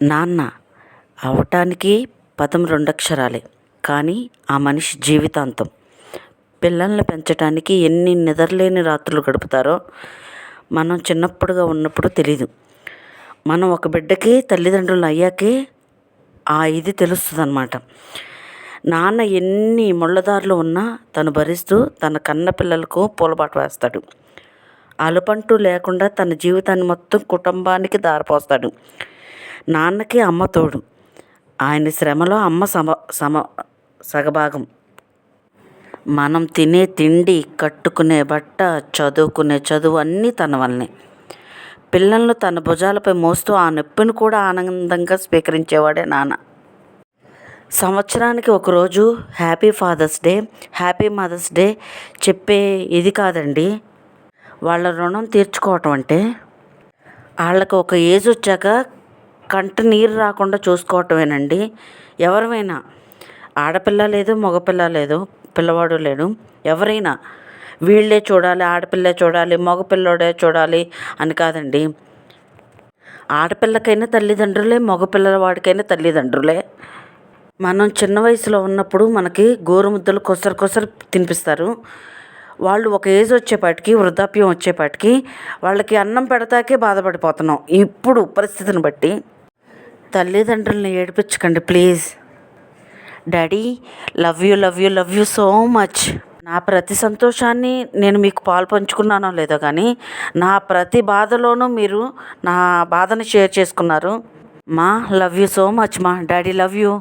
నాన్న అవటానికి పదం రెండక్షరాలే, కానీ ఆ మనిషి జీవితాంతం. పిల్లల్ని పెంచడానికి ఎన్ని నిద్రలేని రాత్రులు గడుపుతారో మనం చిన్నప్పుడుగా ఉన్నప్పుడు తెలీదు. మనం ఒక బిడ్డకి తల్లిదండ్రులు అయ్యాకే ఇది తెలుస్తుంది అన్నమాట. నాన్న ఎన్ని ముళ్ళదారులు ఉన్నా తను భరిస్తూ తన కన్న పిల్లలకు పూలబాట వేస్తాడు. అలుపంటూ లేకుండా తన జీవితాన్ని మొత్తం కుటుంబానికి దారిపోస్తాడు. నాన్నకి అమ్మ తోడు. ఆయన శ్రమలో అమ్మ సగభాగం. మనం తినే తిండి, కట్టుకునే బట్ట, చదువుకునే చదువు అన్నీ తన వల్లనే. పిల్లలను తన భుజాలపై మోస్తూ ఆ నొప్పిని కూడా ఆనందంగా స్వీకరించేవాడే నాన్న. సంవత్సరానికి ఒకరోజు happy father's day, happy mother's day చెప్పే ఇది కాదండి. వాళ్ళ రుణం తీర్చుకోవటం అంటే వాళ్ళకి ఒక ఏజ్ వచ్చాక కంట నీరు రాకుండా చూసుకోవటమేనండి. ఎవరైనా, ఆడపిల్ల లేదు, మగపిల్ల లేదు, పిల్లవాడు లేడు, ఎవరైనా వీళ్ళే చూడాలి, ఆడపిల్లే చూడాలి, మగపిల్లోడే చూడాలి అని కాదండి. ఆడపిల్లకైనా తల్లిదండ్రులే, మగపిల్లవాడికైనా తల్లిదండ్రులే. మనం చిన్న వయసులో ఉన్నప్పుడు మనకి గోరుముద్దలు కొసరు తినిపిస్తారు. వాళ్ళు ఒక ఏజ్ వచ్చేపాటికి, వృద్ధాప్యం వచ్చేపాటికి వాళ్ళకి అన్నం పెడతాకే బాధపడిపోతున్నాం. ఇప్పుడు పరిస్థితిని బట్టి తల్లిదండ్రులని ఏడిపించకండి please. Daddy love you so much. నా ప్రతి సంతోషాన్ని నేను మీకు పాలు పంచుకున్నానో లేదో కానీ నా ప్రతి బాధలోనూ మీరు నా బాధని షేర్ చేసుకున్నారు. మా లవ్ యూ సో మచ్ మా. Daddy love you.